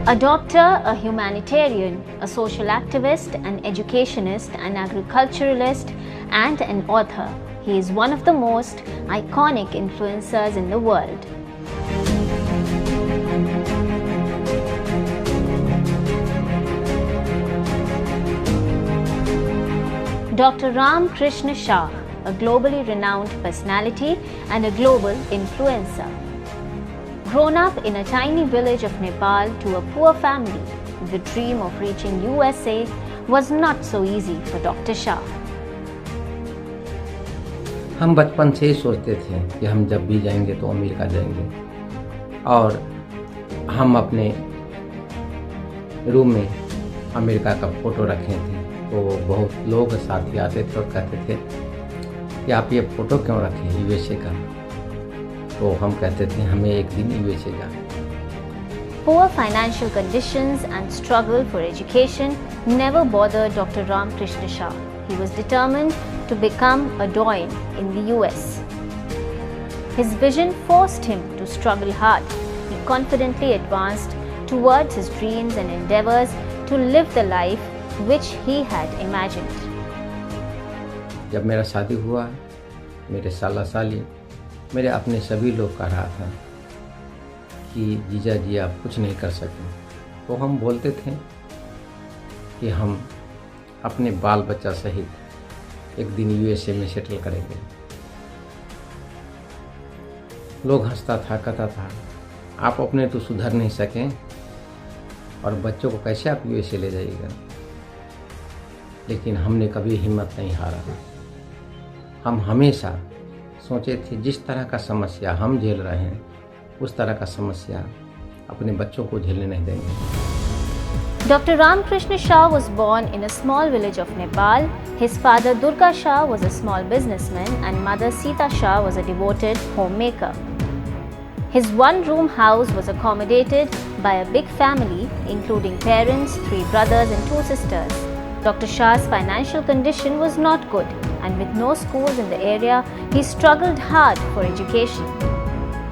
A doctor, a humanitarian, a social activist, an educationist, an agriculturalist, and an author, he is one of the most iconic influencers in the world. Dr. Ram Krishna Shah, a globally renowned personality and a global influencer. Grown up in a tiny village of Nepal to a poor family, the dream of reaching USA was not so easy for Dr. Shah. हम बचपन से ही सोचते थे कि हम जब भी जाएंगे तो अमेरिका जाएंगे, और हम अपने रूम में अमेरिका का फ़ोटो रखे थे। तो बहुत लोग साथी आते थे और कहते थे कि आप ये फ़ोटो क्यों रखे यूएसए का। तो हम कहते थे हमें एक दिन यूएसए जाना। Poor financial conditions and struggle for education never bothered Dr. Ram Krishna Shah. He was determined to become a doyen in the US. His vision forced him to struggle hard. He confidently advanced towards his dreams and endeavors to live the life which he had imagined. जब मेरा शादी हुआ, मेरे साला साली, मेरे अपने सभी लोग कह रहा था कि जीजा जी आप कुछ नहीं कर सकें, तो हम बोलते थे कि हम अपने बाल बच्चा सहित एक दिन यूएसए में सेटल करेंगे। लोग हंसता था, कहता था आप अपने तो सुधर नहीं सकें और बच्चों को कैसे आप यूएसए ले जाइएगा। लेकिन हमने कभी हिम्मत नहीं हारा। हम हमेशा सोचे थे जिस तरह का समस्या हम झेल रहे हैं उस तरह का समस्या अपने बच्चों को झेलने नहीं देंगे। Dr. Ram Krishna Shah was born in a small village of Nepal. His father Durga Shah was a small businessman and mother Sita Shah was a devoted homemaker. His one-room house was accommodated by a big family including parents, 3 brothers and 2 sisters. Dr. Shah's financial condition was not good, and with no schools in the area, he struggled hard for education.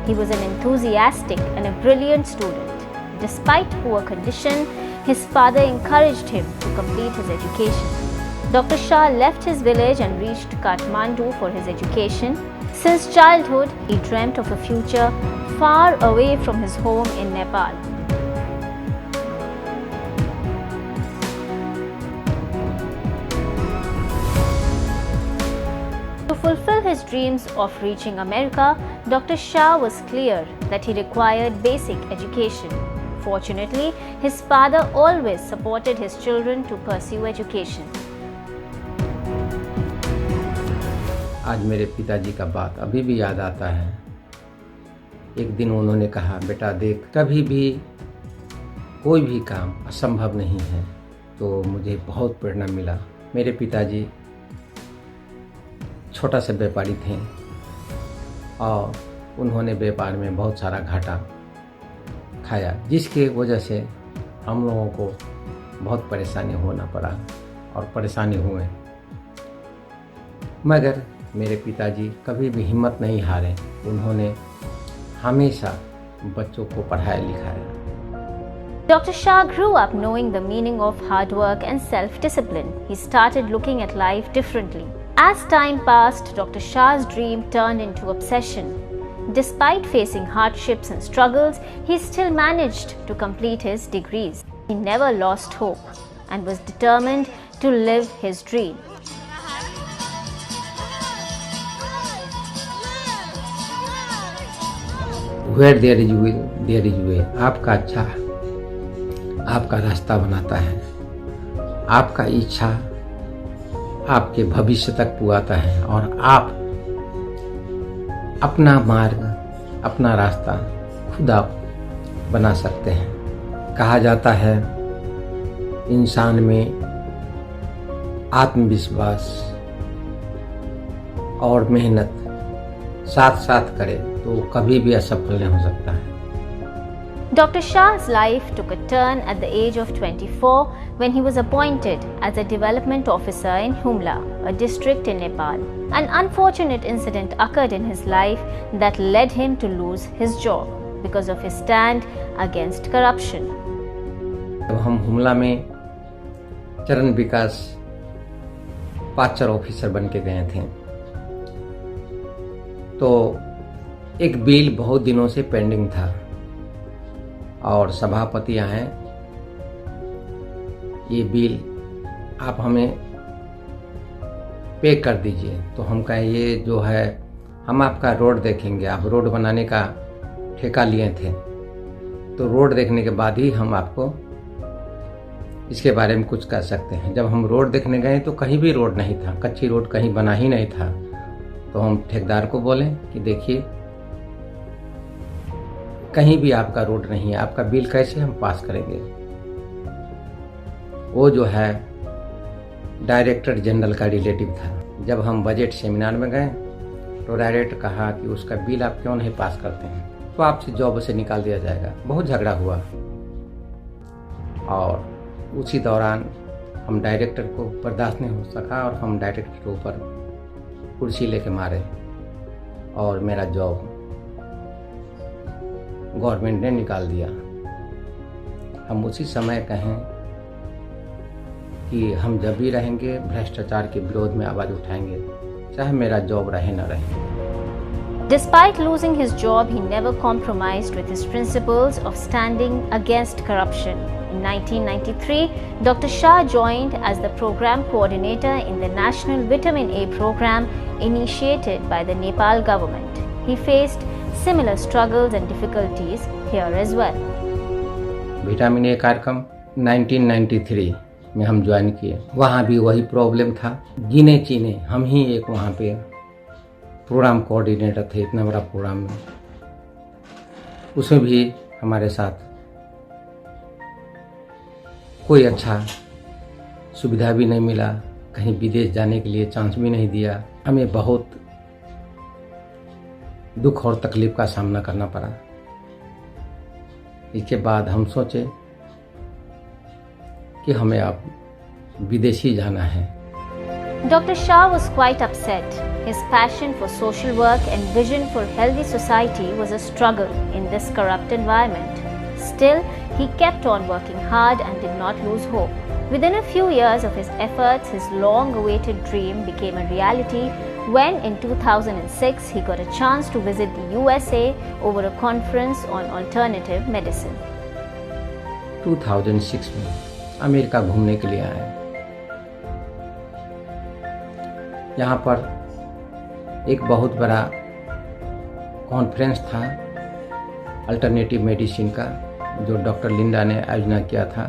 He was an enthusiastic and a brilliant student. Despite poor condition, his father encouraged him to complete his education. Dr. Shah left his village and reached Kathmandu for his education. Since childhood, he dreamt of a future far away from his home in Nepal. To fulfill his dreams of reaching America, Dr. Shah was clear that he required basic education. Fortunately, his father always supported his children to pursue education. आज मेरे पिताजी का बात अभी भी याद आता है। एक दिन उन्होंने कहा, बेटा देख, कभी भी कोई भी काम असंभव नहीं है। तो मुझे बहुत प्रेरणा मिला। मेरे पिताजी छोटा सा व्यापारी थे और उन्होंने व्यापार में बहुत सारा घाटा खाया, जिसके वजह से हम लोगों को बहुत परेशानी होना पड़ा और परेशानी हुए। मगर मेरे पिताजी कभी भी हिम्मत नहीं हारे। उन्होंने हमेशा बच्चों को पढ़ाया लिखाया। Dr. Shah grew up knowing the meaning of hard work and self-discipline. He started looking at life differently. As time passed, Dr. Shah's dream turned into obsession. Despite facing hardships and struggles, he still managed to complete his degrees. He never lost hope and was determined to live his dream. Where there is will, there is way. आपका अच्छा आपका रास्ता बनाता है। आपका इच्छा आपके भविष्य तक पुगाता है और आप अपना मार्ग, अपना रास्ता खुद आप बना सकते हैं। कहा जाता है इंसान में आत्मविश्वास और मेहनत साथ साथ करे तो कभी भी असफल नहीं हो सकता है। Dr. Shah's life took a turn at the age of 24 when he was appointed as a development officer in Humla, a district in Nepal. An unfortunate incident occurred in his life that led him to lose his job because of his stand against corruption. जब हम हुमला में चरण विकास पाचर officer बन के गए थे तो एक बिल बहुत दिनों से पेंडिंग था और सभापति आए, ये बिल आप हमें पे कर दीजिए। तो हम कहें ये जो है हम आपका रोड देखेंगे, आप रोड बनाने का ठेका लिए थे तो रोड देखने के बाद ही हम आपको इसके बारे में कुछ कर सकते हैं। जब हम रोड देखने गए तो कहीं भी रोड नहीं था, कच्ची रोड कहीं बना ही नहीं था। तो हम ठेकेदार को बोले कि देखिए कहीं भी आपका रोड नहीं है, आपका बिल कैसे हम पास करेंगे। वो जो है डायरेक्टर जनरल का रिलेटिव था। जब हम बजट सेमिनार में गए तो डायरेक्टर कहा कि उसका बिल आप क्यों नहीं पास करते हैं, तो आपसे जॉब से निकाल दिया जाएगा। बहुत झगड़ा हुआ और उसी दौरान हम डायरेक्टर को बर्दाश्त नहीं हो सका और हम डायरेक्टर के ऊपर कुर्सी लेके मारे और मेरा जॉब गवर्नमेंट ने निकाल दिया। हम उसी समय कहें कि हम जब भी रहेंगे भ्रष्टाचार के विरोध में आवाज़ उठाएंगे, चाहे मेरा जॉब रहे न रहे। Despite losing his job, he never compromised with his principles of standing against corruption. In 1993, Dr. Shah joined as the program coordinator in the National Vitamin A program initiated by the Nepal government. He faced similar struggles and difficulties here as well. Vitamin A कार्यक्रम 1993 में हम join किए। वहाँ भी वही problem था, गिने चीने हम ही एक वहाँ पे प्रोग्राम कोऑर्डिनेटर थे। इतना बड़ा प्रोग्राम में उसमें भी हमारे साथ कोई अच्छा सुविधा भी नहीं मिला, कहीं विदेश जाने के लिए चांस भी नहीं दिया। हमें बहुत दुख और तकलीफ का सामना करना पड़ा। इसके बाद हम सोचे कि हमें अब विदेश ही जाना है। Dr. Shah was quite upset. His passion for social work and vision for healthy society was a struggle in this corrupt environment. Still, he kept on working hard and did not lose hope. Within a few years of his efforts, his long-awaited dream became a reality when in 2006 he got a chance to visit the USA over a conference on alternative medicine. 2006 में America घूमने के लिए आए। यहाँ पर एक बहुत बड़ा कॉन्फ्रेंस था अल्टरनेटिव मेडिसिन का, जो डॉक्टर लिंडा ने आयोजना किया था।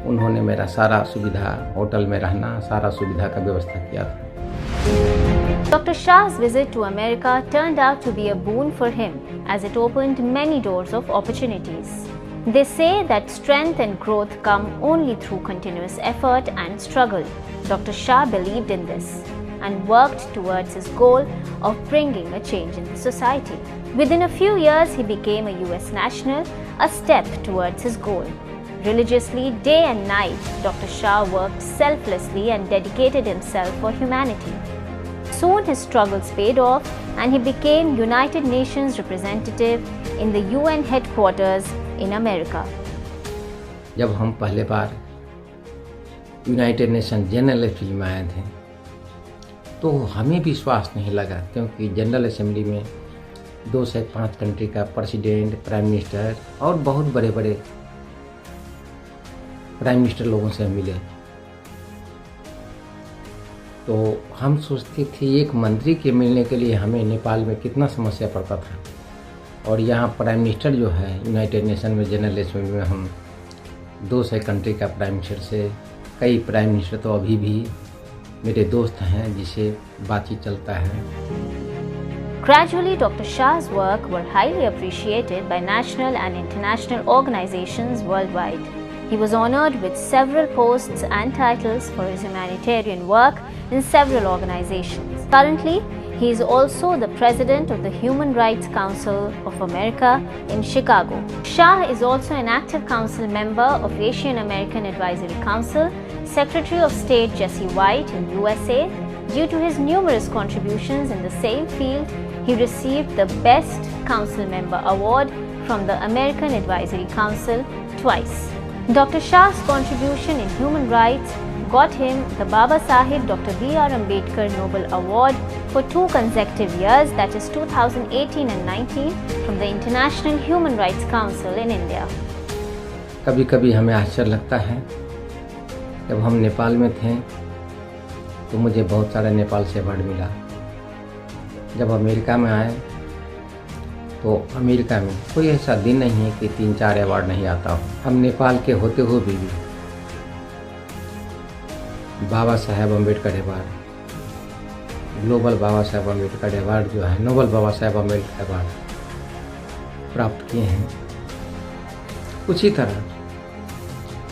उन्होंने मेरा सारा सुविधा, होटल में रहना, सारा सुविधा का व्यवस्था किया था। Dr. Shah's visit to America turned out to be a boon for him as it opened many doors of opportunities. They say that strength and growth come only through continuous effort and struggle. Dr. Shah believed in this and worked towards his goal of bringing a change in the society. Within a few years, he became a US national, a step towards his goal. Religiously, day and night, Dr. Shah worked selflessly and dedicated himself for humanity. Soon his struggles paid off and he became United Nations representative in the UN headquarters in America. जब हम पहले बार United nation general assembly में आए थे तो हमें विश्वास नहीं लगा, क्योंकि जनरल असेंबली में 2 से 5 कंट्री का प्रेसिडेंट, प्राइम मिनिस्टर और बहुत बड़े बड़े प्राइम मिनिस्टर लोगों से मिले। तो हम सोचते थे एक मंत्री के मिलने के लिए हमें नेपाल में कितना समस्या पड़ता था, और यहाँ प्राइम मिनिस्टर जो है यूनाइटेड नेशन में जनरल असेंबली में हम 2 से कंट्री का प्राइम मिनिस्टर से, कई प्राइम मिनिस्टर तो अभी भी मेरे दोस्त हैं जिसे बातचीत चलता है। Gradually, Dr. Shah's work were highly appreciated by national and international organizations worldwide. He was honored with several posts and titles for his humanitarian work in several organizations. Currently, he is also the president of the Human Rights Council of America in Chicago. Shah is also an active council member of Asian American Advisory Council, Secretary of State Jesse White in USA. Due to his numerous contributions in the same field, he received the Best Council Member Award from the American Advisory Council twice. Dr. Shah's contribution in human rights got him the Baba Saheb Dr. B.R. Ambedkar Nobel Award for 2 consecutive years, that is 2018 and 19, from the International Human Rights Council in India. कभी कभी हमें आश्चर्य लगता है, जब हम नेपाल में थे तो मुझे बहुत सारा नेपाल से अवार्ड मिला। जब अमेरिका में आए तो अमेरिका में कोई ऐसा दिन नहीं है कि 3-4 अवार्ड नहीं आता हो। हम नेपाल के होते हुए भी Baba Saheb Ambedkar award, global Baba Saheb Ambedkar award जो है, नोबल बाबा साहेब अम्बेडकर अवार्ड प्राप्त किए हैं। उसी तरह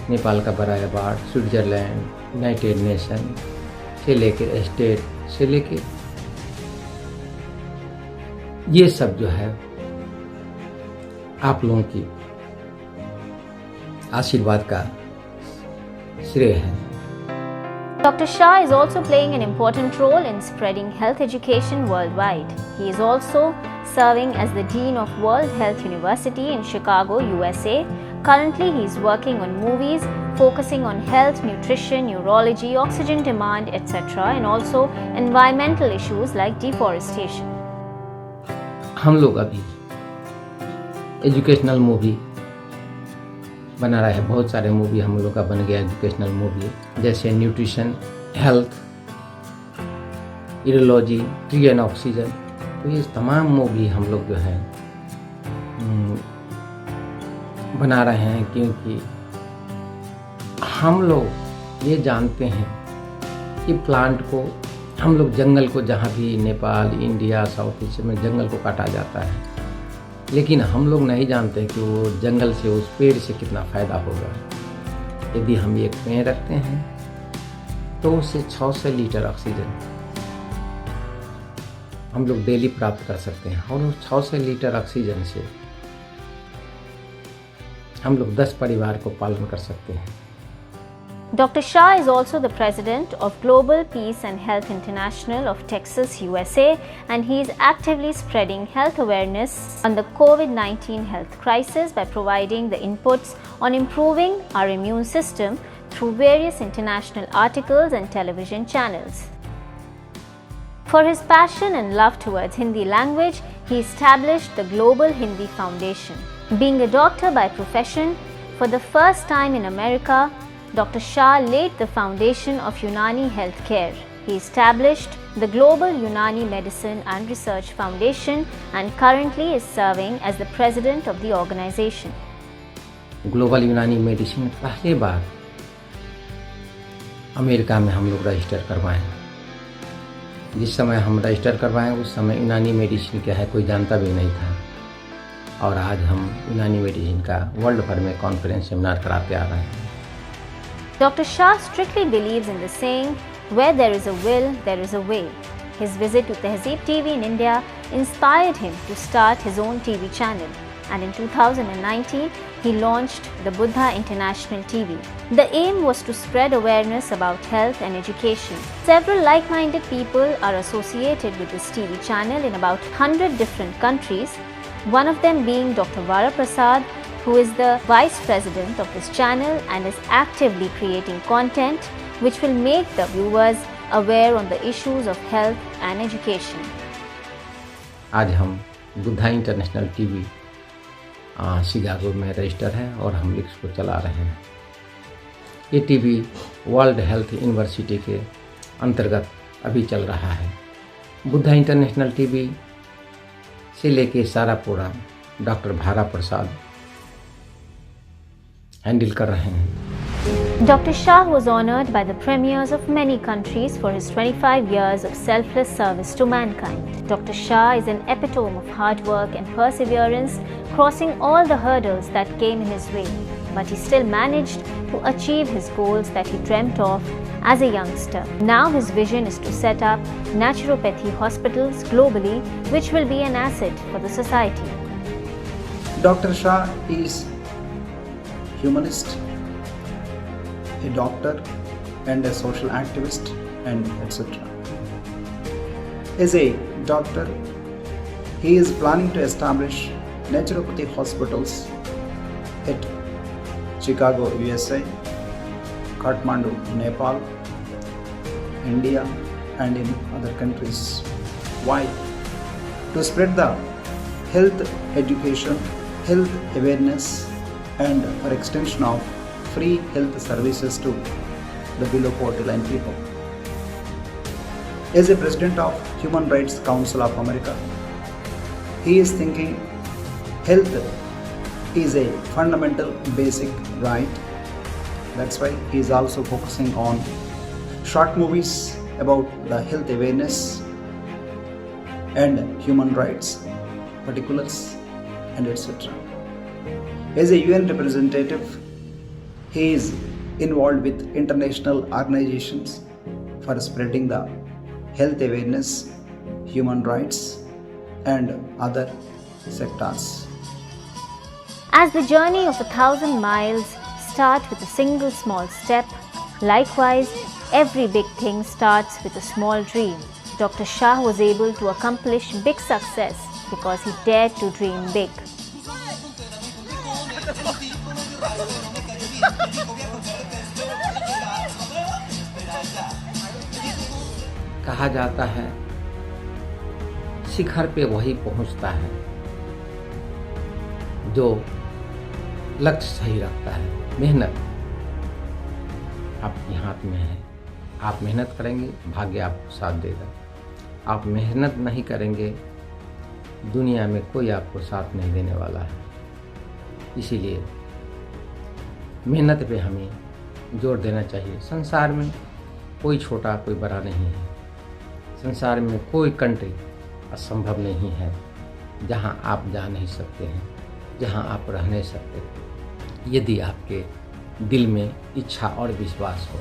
नेपाल का बड़ा अवार्ड स्विट्ज़रलैंड, यूनाइटेड नेशन से लेकर स्टेट से लेकर ये सब जो है आप लोगों की आशीर्वाद का श्रेय है। Dr. Shah is also playing an important role in spreading health education worldwide. He is also serving as the Dean of World Health University in Chicago, USA. Currently, he is working on movies focusing on health, nutrition, neurology, oxygen demand, etc. and also environmental issues like deforestation. हम लोग अभी educational movie बना रहा है। बहुत सारे movie हम लोग का बन गया एजुकेशनल मूवी, जैसे nutrition, health, urology, tree and oxygen. तो ये तमाम मूवी हम लोग जो है बना रहे हैं, क्योंकि हम लोग ये जानते हैं कि प्लांट को, हम लोग जंगल को, जहाँ भी नेपाल, इंडिया, साउथ एशिया में जंगल को काटा जाता है, लेकिन हम लोग नहीं जानते कि वो जंगल से, उस पेड़ से कितना फ़ायदा होगा। यदि हम एक पेड़ रखते हैं तो उससे 600 लीटर ऑक्सीजन हम लोग डेली प्राप्त कर सकते हैं, और उस 600 लीटर ऑक्सीजन से हम लोग 10 परिवार को पालन कर सकते हैं। Dr. Shah is also the president of Global Peace and Health International of Texas, USA, and he is actively spreading health awareness on the COVID-19 health crisis by providing the inputs on improving our immune system through various international articles and television channels. For his passion and love towards Hindi language, he established the Global Hindi Foundation. Being a doctor by profession, for the first time in America, Dr. Shah laid the foundation of Unani Healthcare. He established the Global Unani Medicine and Research Foundation and currently is serving as the president of the organization. Global यूनानी medicine पहली बार America में हम लोग register करवाएं। जिस समय हम register करवाएं उस समय यूनानी मेडिसिन क्या है कोई जानता भी नहीं था, और आज हम यूनानी मेडिसिन का वर्ल्ड भर में कॉन्फ्रेंस सेमिनार कराते आ रहे हैं। Dr. Shah strictly believes in the saying, where there is a will, there is a way. His visit to Tehzeeb TV in India inspired him to start his own TV channel, and in 2019, he launched the Buddha International TV. The aim was to spread awareness about health and education. Several like-minded people are associated with this TV channel in about 100 different countries, one of them being Dr. Vara Prasad, who is the vice president of this channel and is actively creating content which will make the viewers aware on the issues of health and education. आज हम Buddha international TV Chicago में register है और हम इसको चला रहे हैं। ये टीवी वर्ल्ड हेल्थ यूनिवर्सिटी के अंतर्गत अभी चल रहा है। बुद्धा इंटरनेशनल टीवी से लेके सारा पूरा डॉक्टर भारा प्रसाद हैंडल कर रहे हैं। Dr. Shah was honored by the premiers of many countries for his 25 years of selfless service to mankind. Dr. Shah is an epitome of hard work and perseverance, crossing all the hurdles that came in his way. But he still managed to achieve his goals that he dreamt of as a youngster. Now his vision is to set up naturopathy hospitals globally, which will be an asset for the society. Dr. Shah is humanist, a doctor and a social activist, and etc. As a doctor, he is planning to establish naturopathy hospitals at Chicago, USA, Kathmandu, Nepal, India, and in other countries. Why? To spread the health education, health awareness, and for extension of free health services to the below poverty line people. As a president of Human Rights Council of America, he is thinking health is a fundamental basic right. That's why he is also focusing on short movies about the health awareness and human rights particulars and etc. As a UN representative, he is involved with international organizations for spreading the health awareness, human rights, and other sectors. As the journey of 1,000 miles starts with a single small step, likewise, every big thing starts with a small dream. Dr. Shah was able to accomplish big success because he dared to dream big. कहा जाता है शिखर पे वही पहुंचता है जो लक्ष्य सही रखता है। मेहनत आपके हाथ में है। आप मेहनत करेंगे, भाग्य आपको साथ देगा। आप मेहनत नहीं करेंगे, दुनिया में कोई आपको साथ नहीं देने वाला है। इसीलिए मेहनत पे हमें जोर देना चाहिए। संसार में कोई छोटा कोई बड़ा नहीं है। संसार में कोई कंट्री असंभव नहीं है जहां आप जा नहीं सकते हैं, जहां आप रह नहीं सकते, यदि आपके दिल में इच्छा और विश्वास हो।